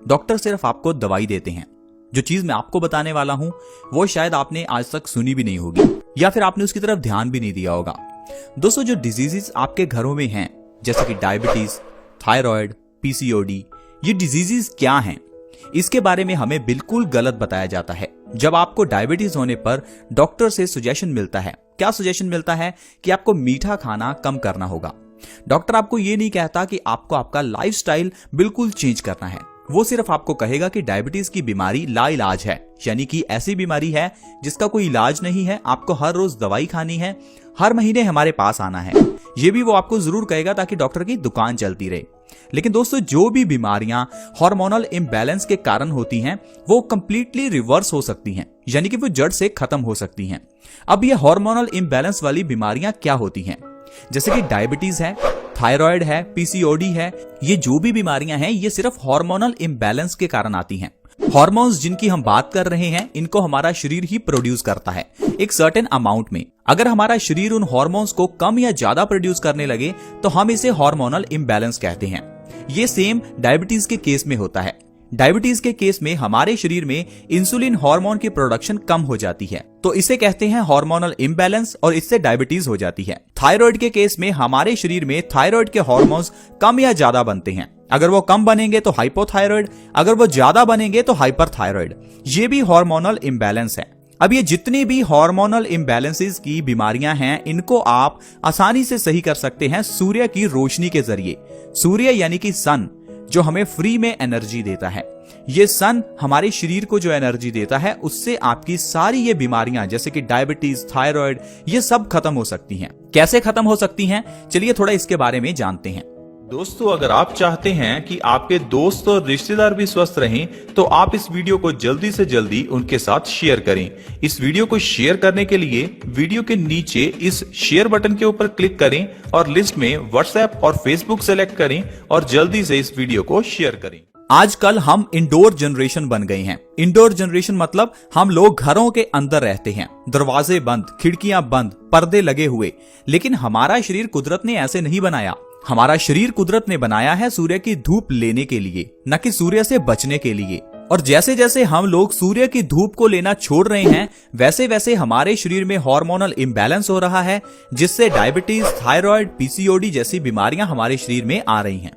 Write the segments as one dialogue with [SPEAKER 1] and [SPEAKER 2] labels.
[SPEAKER 1] Doctor सिर्फ आपको दवाई देते हैं। जो चीज मैं आपको बताने वाला हूं वो शायद आपने आज तक सुनी भी नहीं होगी या फिर आपने उसकी तरफ ध्यान भी नहीं दिया होगा। दोस्तों, जो डिजीजेस आपके घरों में हैं जैसे कि डायबिटीज, थायराइड, पीसीओडी, ये डिजीजेस क्या हैं, इसके बारे में हमें बिल्कुल गलत बताया जाता है। जब आपको डायबिटीज होने पर डॉक्टर से सजेशन मिलता है, क्या सजेशन मिलता है कि आपको मीठा खाना कम करना होगा। डॉक्टर आपको ये नहीं कहता कि आपको आपका लाइफस्टाइल बिल्कुल चेंज करना है। वो सिर्फ आपको कहेगा कि डायबिटीज की बीमारी लाइलाज है, यानी कि ऐसी बीमारी है जिसका कोई इलाज नहीं है, आपको हर रोज दवाई खानी है, हर महीने हमारे पास आना है। ये भी वो आपको जरूर कहेगा ताकि डॉक्टर की दुकान चलती रहे। लेकिन दोस्तों, जो भी बीमारियां हार्मोनल इम्बैलेंस के कारण होती हैं वो कंप्लीटली रिवर्स हो सकती हैं, यानी कि वो जड़ से खत्म हो सकती हैं। अब ये हार्मोनल इम्बैलेंस वाली बीमारियां क्या होती हैं? जैसे कि डायबिटीज है, थायराइड है, पीसीओडी है, ये जो भी बीमारियां हैं ये सिर्फ हार्मोनल इम्बैलेंस के कारण आती हैं। हॉर्मोन्स जिनकी हम बात कर रहे हैं इनको हमारा शरीर ही प्रोड्यूस करता है एक सर्टेन अमाउंट में। अगर हमारा शरीर उन हॉर्मोन्स को कम या ज्यादा प्रोड्यूस करने लगे तो हम इसे हार्मोनल इम्बैलेंस कहते हैं। ये सेम डायबिटीज के केस में होता है। डायबिटीज के केस में हमारे शरीर में इंसुलिन हार्मोन की प्रोडक्शन कम हो जाती है, तो इसे कहते हैं हार्मोनल इम्बैलेंस और इससे डायबिटीज हो जाती है। थायराइड के केस में हमारे शरीर में थायराइड के हार्मोन्स कम या ज्यादा बनते हैं। अगर वो कम बनेंगे तो हाइपोथायराइड, अगर वो ज्यादा बनेंगे तो हाइपरथायराइड। ये भी हार्मोनल इम्बैलेंस है। अब ये जितनी भी हार्मोनल इम्बैलेंसेस की बीमारियां हैं इनको आप आसानी से सही कर सकते हैं सूर्य की रोशनी के जरिए। सूर्य यानी कि सन, जो हमें फ्री में एनर्जी देता है। ये सन हमारे शरीर को जो एनर्जी देता है उससे आपकी सारी ये बीमारियां जैसे कि डायबिटीज, थायराइड, ये सब खत्म हो सकती हैं। कैसे खत्म हो सकती हैं, चलिए थोड़ा इसके बारे में जानते हैं।
[SPEAKER 2] दोस्तों, अगर आप चाहते हैं कि आपके दोस्त और रिश्तेदार भी स्वस्थ रहें तो आप इस वीडियो को जल्दी से जल्दी उनके साथ शेयर करें। इस वीडियो को शेयर करने के लिए वीडियो के नीचे इस शेयर बटन के ऊपर क्लिक करें और लिस्ट में व्हाट्सएप और फेसबुक सेलेक्ट करें और जल्दी से इस वीडियो को शेयर करें।
[SPEAKER 1] आजकल हम इंडोर जनरेशन बन गए हैं। इंडोर जनरेशन मतलब हम लोग घरों के अंदर रहते हैं, दरवाजे बंद, खिड़कियां बंद, पर्दे लगे हुए। लेकिन हमारा शरीर कुदरत ने ऐसे नहीं बनाया। हमारा शरीर कुदरत ने बनाया है सूर्य की धूप लेने के लिए, न कि सूर्य से बचने के लिए। और जैसे जैसे हम लोग सूर्य की धूप को लेना छोड़ रहे हैं वैसे वैसे हमारे शरीर में हार्मोनल इम्बैलेंस हो रहा है, जिससे डायबिटीज, थायराइड, पीसीओडी जैसी बीमारियां हमारे शरीर में आ रही हैं।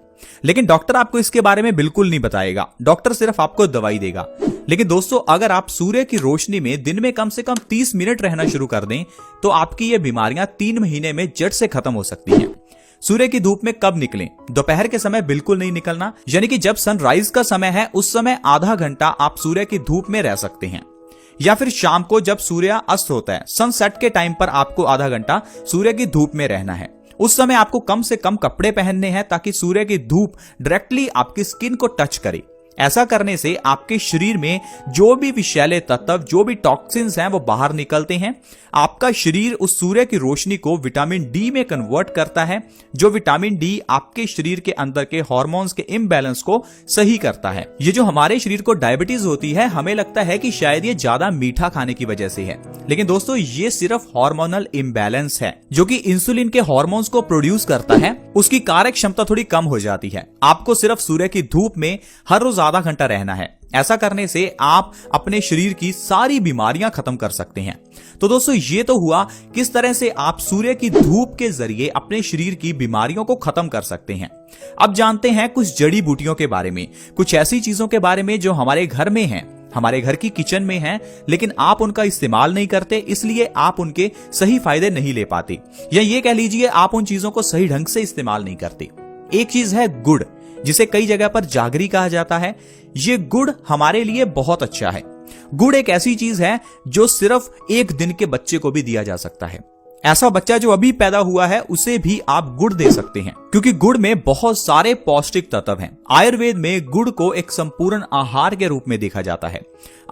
[SPEAKER 1] लेकिन डॉक्टर आपको इसके बारे में बिल्कुल नहीं बताएगा, डॉक्टर सिर्फ आपको दवाई देगा। लेकिन दोस्तों, अगर आप सूर्य की रोशनी में दिन में कम से कम 30 मिनट रहना शुरू कर दें तो आपकी ये बीमारियां 3 महीने में जड़ से खत्म हो सकती हैं। सूर्य की धूप में कब निकलें? दोपहर के समय बिल्कुल नहीं निकलना, यानी कि जब सनराइज का समय है उस समय आधा घंटा आप सूर्य की धूप में रह सकते हैं। या फिर शाम को जब सूर्य अस्त होता है, सनसेट के टाइम पर आपको आधा घंटा सूर्य की धूप में रहना है। उस समय आपको कम से कम कपड़े पहनने हैं ताकि सूर्य की धूप डायरेक्टली आपकी स्किन को टच करे। ऐसा करने से आपके शरीर में जो भी विषैले तत्व, जो भी टॉक्सिन्स हैं वो बाहर निकलते हैं। आपका शरीर उस सूर्य की रोशनी को विटामिन डी में कन्वर्ट करता है, जो विटामिन डी आपके शरीर के अंदर के हार्मोन्स के इम्बैलेंस को सही करता है। ये जो हमारे शरीर को डायबिटीज होती है, हमें लगता है कि शायद ये ज्यादा मीठा खाने की वजह से है, लेकिन दोस्तों ये सिर्फ हार्मोनल इम्बैलेंस है। जो कि इंसुलिन के हार्मोन्स को प्रोड्यूस करता है उसकी कार्य क्षमता थोड़ी कम हो जाती है। आपको सिर्फ सूर्य की धूप में हर रोज आधा घंटा रहना है। ऐसा करने से आप अपने शरीर की सारी बीमारियां खत्म कर सकते हैं। तो दोस्तों, ये तो हुआ किस तरह से आप सूर्य की धूप के जरिए अपने शरीर की बीमारियों को खत्म कर सकते हैं। अब जानते हैं कुछ जड़ी बूटियों के बारे में, कुछ ऐसी चीजों के बारे में जो हमारे घर में हैं, हमारे घर की किचन में हैं, लेकिन आप उनका इस्तेमाल नहीं करते, इसलिए आप उनके सही फायदे नहीं ले पाते, या ये कह लीजिए आप उन चीजों को सही ढंग से इस्तेमाल नहीं करते। एक चीज है गुड़, जिसे कई जगह पर जागरी कहा जाता है। ये गुड़ हमारे लिए बहुत अच्छा है। गुड़ एक ऐसी चीज है जो सिर्फ 1 दिन के बच्चे को भी दिया जा सकता है। ऐसा बच्चा जो अभी पैदा हुआ है उसे भी आप गुड़ दे सकते हैं, क्योंकि गुड़ में बहुत सारे पौष्टिक तत्व हैं। आयुर्वेद में गुड़ को एक संपूर्ण आहार के रूप में देखा जाता है।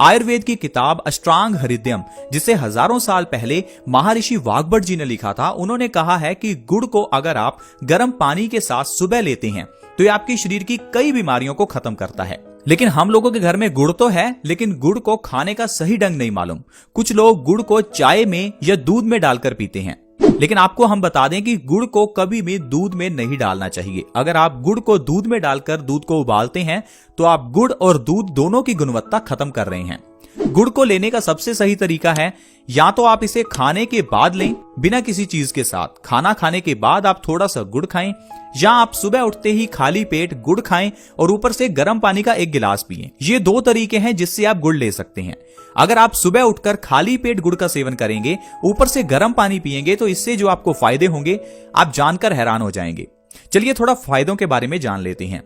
[SPEAKER 1] आयुर्वेद की किताब अष्टांग हृदयम, जिसे हजारों साल पहले महर्षि वाग्भट जी ने लिखा था, उन्होंने कहा है कि गुड़ को अगर आप गर्म पानी के साथ सुबह लेते हैं तो ये आपके शरीर की कई बीमारियों को खत्म करता है। लेकिन हम लोगों के घर में गुड़ तो है, लेकिन गुड़ को खाने का सही ढंग नहीं मालूम। कुछ लोग गुड़ को चाय में या दूध में डालकर पीते हैं। लेकिन आपको हम बता दें कि गुड़ को कभी भी दूध में नहीं डालना चाहिए। अगर आप गुड़ को दूध में डालकर दूध को उबालते हैं तो आप गुड़ और दूध दोनों की गुणवत्ता खत्म कर रहे हैं। गुड़ को लेने का सबसे सही तरीका है या तो आप इसे खाने के बाद लें बिना किसी चीज के साथ, खाना खाने के बाद आप थोड़ा सा गुड़ खाएं, या आप सुबह उठते ही खाली पेट गुड़ खाएं और ऊपर से गर्म पानी का 1 गिलास पिएं। ये 2 तरीके हैं जिससे आप गुड़ ले सकते हैं। अगर आप सुबह उठकर खाली पेट गुड़ का सेवन करेंगे, ऊपर से गर्म पानी पिएंगे, तो इससे जो आपको फायदे होंगे आप जानकर हैरान हो जाएंगे। चलिए थोड़ा फायदों के बारे में जान लेते हैं।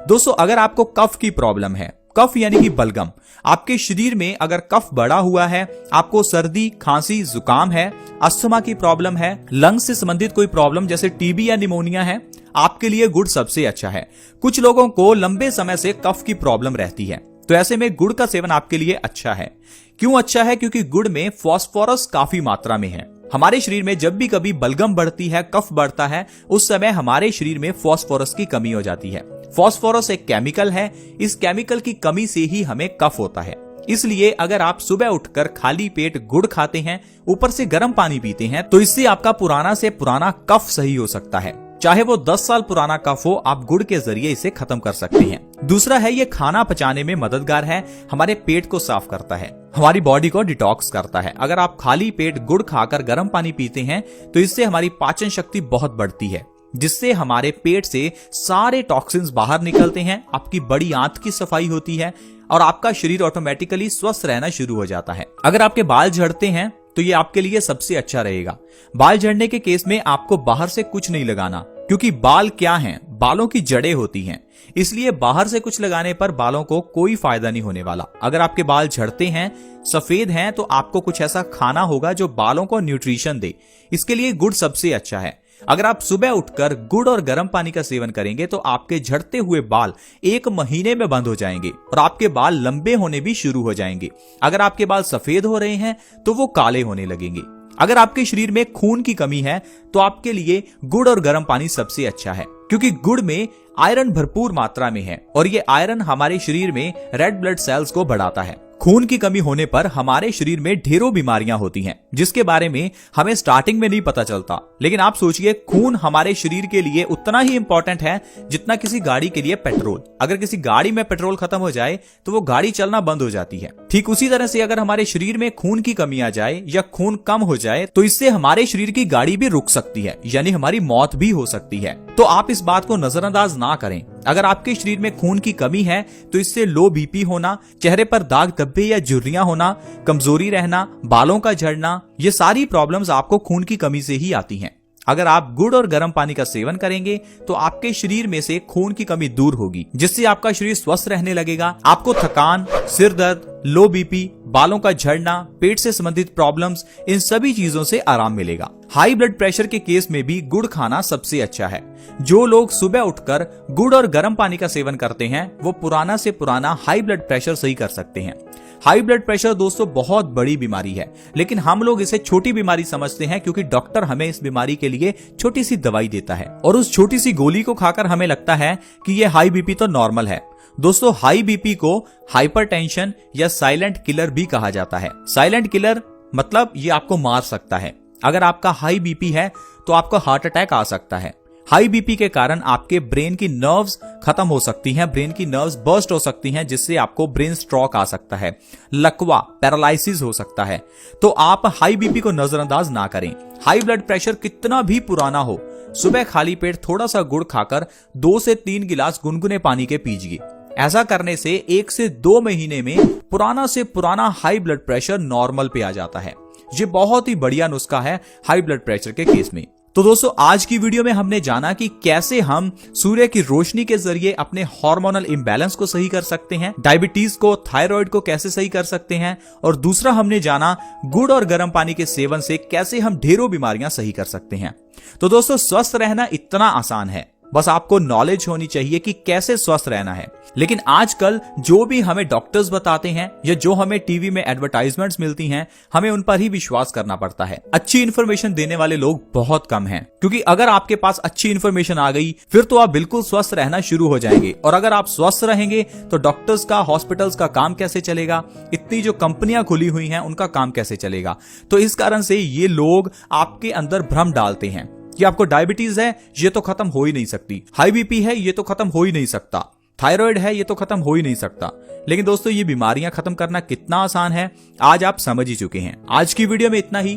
[SPEAKER 1] दोस्तों, अगर आपको कफ की प्रॉब्लम है, कफ यानी कि बलगम, आपके शरीर में अगर कफ बढ़ा हुआ है, आपको सर्दी, खांसी, जुकाम है, अस्थमा की प्रॉब्लम है, लंग्स से संबंधित कोई प्रॉब्लम जैसे टीबी या निमोनिया है, आपके लिए गुड़ सबसे अच्छा है। कुछ लोगों को लंबे समय से कफ की प्रॉब्लम रहती है, तो ऐसे में गुड़ का सेवन आपके लिए अच्छा है। क्यों अच्छा है? क्योंकि गुड़ में फास्फोरस काफी मात्रा में है। हमारे शरीर में जब भी कभी बलगम बढ़ती है, कफ बढ़ता है, उस समय हमारे शरीर में फास्फोरस की कमी हो जाती है। फास्फोरस एक केमिकल है, इस केमिकल की कमी से ही हमें कफ होता है। इसलिए अगर आप सुबह उठकर खाली पेट गुड़ खाते हैं, ऊपर से गर्म पानी पीते हैं, तो इससे आपका पुराना से पुराना कफ सही हो सकता है। चाहे वो 10 साल पुराना कफ हो, आप गुड़ के जरिए इसे खत्म कर सकते हैं। दूसरा है, ये खाना पचाने में मददगार है, हमारे पेट को साफ करता है, हमारी बॉडी को डिटॉक्स करता है। अगर आप खाली पेट गुड़ खाकर गर्म पानी पीते हैं तो इससे हमारी पाचन शक्ति बहुत बढ़ती है, जिससे हमारे पेट से सारे टॉक्सिन्स बाहर निकलते हैं, आपकी बड़ी आंत की सफाई होती है और आपका शरीर ऑटोमेटिकली स्वस्थ रहना शुरू हो जाता है। अगर आपके बाल झड़ते हैं तो ये आपके लिए सबसे अच्छा रहेगा। बाल झड़ने के केस में आपको बाहर से कुछ नहीं लगाना, क्योंकि बाल क्या हैं? बालों की जड़ें होती हैं, इसलिए बाहर से कुछ लगाने पर बालों को कोई फायदा नहीं होने वाला। अगर आपके बाल झड़ते हैं, सफेद हैं, तो आपको कुछ ऐसा खाना होगा जो बालों को न्यूट्रिशन दे। इसके लिए गुड़ सबसे अच्छा है। अगर आप सुबह उठकर गुड़ और गर्म पानी का सेवन करेंगे तो आपके झड़ते हुए बाल 1 महीने में बंद हो जाएंगे और आपके बाल लंबे होने भी शुरू हो जाएंगे। अगर आपके बाल सफेद हो रहे हैं तो वो काले होने लगेंगे। अगर आपके शरीर में खून की कमी है तो आपके लिए गुड़ और गर्म पानी सबसे अच्छा है, क्योंकि गुड़ में आयरन भरपूर मात्रा में है और ये आयरन हमारे शरीर में रेड ब्लड सेल्स को बढ़ाता है। खून की कमी होने पर हमारे शरीर में ढेरों बीमारियां होती हैं, जिसके बारे में हमें स्टार्टिंग में नहीं पता चलता। लेकिन आप सोचिए, खून हमारे शरीर के लिए उतना ही इंपॉर्टेंट है जितना किसी गाड़ी के लिए पेट्रोल। अगर किसी गाड़ी में पेट्रोल खत्म हो जाए तो वो गाड़ी चलना बंद हो जाती है। ठीक उसी तरह से अगर हमारे शरीर में खून की कमी आ जाए या खून कम हो जाए तो इससे हमारे शरीर की गाड़ी भी रुक सकती है, यानी हमारी मौत भी हो सकती है। तो आप इस बात को नजरअंदाज ना करें। अगर आपके शरीर में खून की कमी है तो इससे लो बीपी होना, चेहरे पर दाग धब्बे या झुर्रियां होना, कमजोरी रहना, बालों का झड़ना, ये सारी प्रॉब्लम्स आपको खून की कमी से ही आती हैं। अगर आप गुड़ और गर्म पानी का सेवन करेंगे तो आपके शरीर में से खून की कमी दूर होगी, जिससे आपका शरीर स्वस्थ रहने लगेगा। आपको थकान, सिर दर्द, लो बीपी, बालों का झड़ना, पेट से संबंधित प्रॉब्लम्स, इन सभी चीजों से आराम मिलेगा। हाई ब्लड प्रेशर के केस में भी गुड़ खाना सबसे अच्छा है। जो लोग सुबह उठकर गुड़ और गर्म पानी का सेवन करते हैं वो पुराना से पुराना हाई ब्लड प्रेशर सही कर सकते हैं। हाई ब्लड प्रेशर दोस्तों बहुत बड़ी बीमारी है, लेकिन हम लोग इसे छोटी बीमारी समझते हैं, क्योंकि डॉक्टर हमें इस बीमारी के लिए छोटी सी दवाई देता है और उस छोटी सी गोली को खाकर हमें लगता है कि ये हाई बीपी तो नॉर्मल है। दोस्तों, हाई बीपी को हाइपरटेंशन या साइलेंट किलर भी कहा जाता है। साइलेंट किलर मतलब ये आपको मार सकता है। अगर आपका हाई बीपी है तो आपको हार्ट अटैक आ सकता है। हाई बीपी के कारण आपके ब्रेन की नर्व्स खत्म हो सकती हैं, ब्रेन की नर्व्स बर्स्ट हो सकती हैं, जिससे आपको ब्रेन स्ट्रोक आ सकता है, लकवा, पैरालिसिस हो सकता है। तो आप हाई बीपी को नजरअंदाज ना करें। हाई ब्लड प्रेशर कितना भी पुराना हो, सुबह खाली पेट थोड़ा सा गुड़ खाकर 2 से 3 गिलास गुनगुने पानी के पीजिए। ऐसा करने से 1 से 2 महीने में पुराना से पुराना हाई ब्लड प्रेशर नॉर्मल पे आ जाता है। ये बहुत ही बढ़िया नुस्खा है हाई ब्लड प्रेशर के केस में। तो दोस्तों, आज की वीडियो में हमने जाना कि कैसे हम सूर्य की रोशनी के जरिए अपने हार्मोनल इम्बैलेंस को सही कर सकते हैं, डायबिटीज को, थायराइड को कैसे सही कर सकते हैं, और दूसरा हमने जाना गुड़ और गर्म पानी के सेवन से कैसे हम ढेरों बीमारियां सही कर सकते हैं। तो दोस्तों, स्वस्थ रहना इतना आसान है, बस आपको नॉलेज होनी चाहिए कि कैसे स्वस्थ रहना है। लेकिन आजकल जो भी हमें डॉक्टर्स बताते हैं या जो हमें टीवी में एडवर्टाइजमेंट्स मिलती हैं, हमें उन पर ही विश्वास करना पड़ता है। अच्छी इन्फॉर्मेशन देने वाले लोग बहुत कम हैं, क्योंकि अगर आपके पास अच्छी इन्फॉर्मेशन आ गई फिर तो आप बिल्कुल स्वस्थ रहना शुरू हो जाएंगे। और अगर आप स्वस्थ रहेंगे तो डॉक्टर्स का, हॉस्पिटल्स का काम कैसे चलेगा, इतनी जो कंपनियां खुली हुई हैं उनका काम कैसे चलेगा। तो इस कारण से ये लोग आपके अंदर भ्रम डालते हैं कि आपको डायबिटीज है, ये तो खत्म हो ही नहीं सकती, हाई बीपी है, ये तो खत्म हो ही नहीं सकता, थायराइड है, ये तो खत्म हो ही नहीं सकता। लेकिन दोस्तों, ये बीमारियां खत्म करना कितना आसान है आज आप समझ ही चुके हैं। आज की वीडियो में इतना ही।